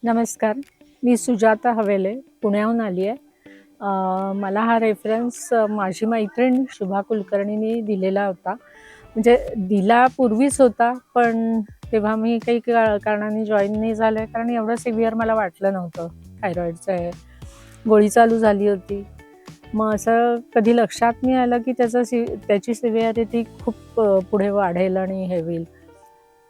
नमस्कार, मी सुजाता हवेले, पुण्याहून आली आहे. मला हा रेफरन्स माझी मैत्रीण शुभा कुलकर्णींनी दिलेला होता. म्हणजे दिला पूर्वीच होता, पण तेव्हा मी काही कारणाने जॉइन नाही झाले, कारण एवढं सिव्हिअर मला वाटलं नव्हतं. थायरॉईडचं आहे, गोळी चालू झाली होती. मग असं कधी लक्षात नाही आलं की त्याची सिव्हिअरिटी खूप पुढे वाढेल आणि हे होईल.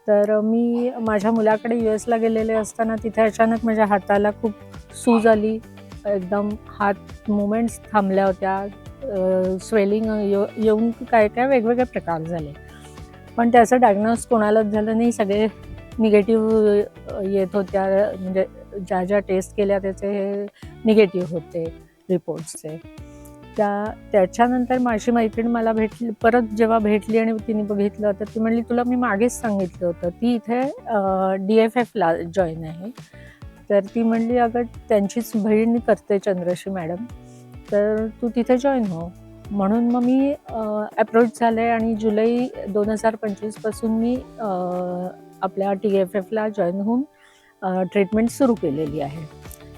तर मी माझ्या मुलाकडे US ला गेलेले असताना तिथे अचानक माझ्या हाताला खूप सूज आली. एकदम हात मुवमेंट्स थांबल्या होत्या. स्वेलिंग येऊन काय काय वेगवेगळे प्रकार झाले. पण त्याचं डायग्नोस कोणालाच झालं नाही. सगळे निगेटिव्ह येत होत्या. म्हणजे ज्या ज्या टेस्ट केल्या त्याचे हे निगेटिव्ह होते रिपोर्ट्सचे. त्याच्यानंतर माझी मैत्रीण मला परत जेव्हा भेटली आणि तिने बघितलं तर ती म्हणली, तुला मी मागेच सांगितलं होतं. ती इथे DFFला जॉईन आहे. तर ती म्हणली, अगं त्यांचीच बहीण करते चंद्रश्री मॅडम, तर तू तिथे जॉईन हो. म्हणून मग मी अप्रोच झाले आणि जुलै 2025 पासून मी आपल्या TFFला जॉईन होऊन ट्रीटमेंट सुरू केलेली आहे.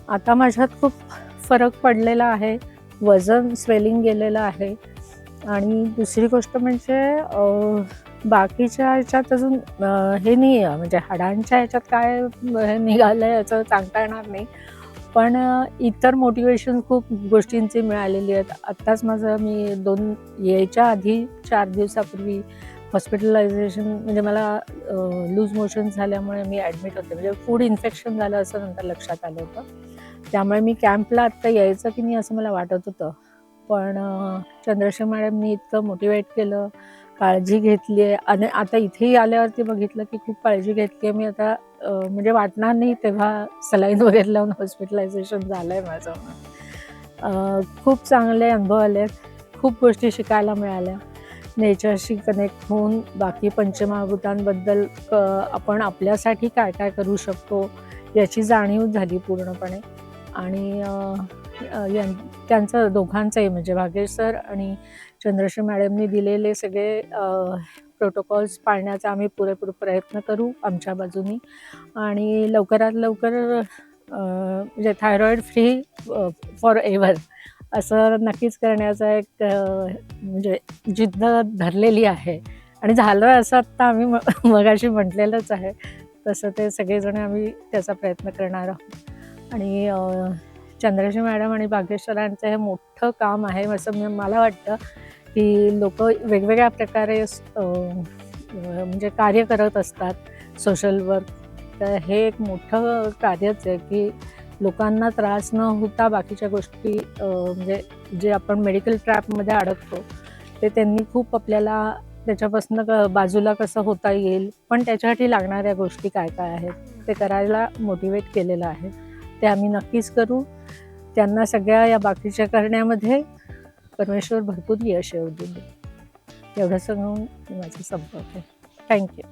आता माझ्यात खूप फरक पडलेला आहे. वजन स्वेलिंग गेलेलं आहे. आणि दुसरी गोष्ट म्हणजे बाकीच्या ह्याच्यात अजून हे नाही आहे, म्हणजे हाडांच्या ह्याच्यात काय हे निघालं आहे याचं सांगता येणार नाही. पण इतर मोटिवेशन खूप गोष्टींची मिळालेली आहेत. आत्ताच मी यायच्या आधी 4 दिवसापूर्वी हॉस्पिटलायझेशन, म्हणजे मला लूज मोशन झाल्यामुळे मी ॲडमिट होते. म्हणजे फूड इन्फेक्शन झालं असं नंतर लक्षात आलं होतं. त्यामुळे मी कॅम्पला आत्ता यायचं की नाही असं मला वाटत होतं. पण चंद्रश्री मॅडमनी इतकं मोटिवेट केलं, काळजी घेतली आहे. आणि आता इथेही आल्यावरती बघितलं की खूप काळजी घेतली आहे. मी आता म्हणजे वाटणार नाही तेव्हा सलाईन वगैरे लावून हॉस्पिटलायझेशन झालं आहे माझं. खूप चांगले अनुभव आले. खूप गोष्टी शिकायला मिळाल्या. नेचरशी कनेक्ट होऊन बाकी पंचमहाभूतांबद्दल आपण आपल्यासाठी काय काय करू शकतो याची जाणीव झाली पूर्णपणे. आणि त्यांचं दोघांचंही, म्हणजे भाग्येश सर आणि चंद्रश्री मॅडमनी दिलेले सगळे प्रोटोकॉल्स पाळण्याचा आम्ही पुरेपूर प्रयत्न करू आमच्या बाजूनी. आणि लवकरात लवकर म्हणजे थायरॉईड फ्री फॉर एव्हर असं नक्कीच करण्याचा एक म्हणजे जिद्द धरलेली आहे. आणि झालं असं आत्ता आम्ही मगाशी म्हटलेलंच आहे, तसं ते सगळेजण आम्ही त्याचा प्रयत्न करणार आहोत. आणि चंद्रश्री मॅडम आणि भाग्येश सरांचं हे मोठं काम आहे असं मला वाटतं, की लोक वेगवेगळ्या प्रकारे म्हणजे कार्य करत असतात सोशल वर्क. तर हे एक मोठं कार्यच आहे की लोकांना त्रास न होता बाकीच्या गोष्टी, म्हणजे जे आपण मेडिकल ट्रॅपमध्ये अडकतो ते त्यांनी खूप आपल्याला त्याच्यापासून बाजूला कसं होता येईल, पण त्याच्यासाठी लागणाऱ्या गोष्टी काय काय आहेत ते करायला मोटिवेट केलेलं आहे. ते आम्ही नक्कीच करू. त्यांना सगळ्या या बाकीच्या करण्यामध्ये परमेश्वर भरपूर यश येऊ दे. एवढं सांगून माझं संपवते. थँक्यू.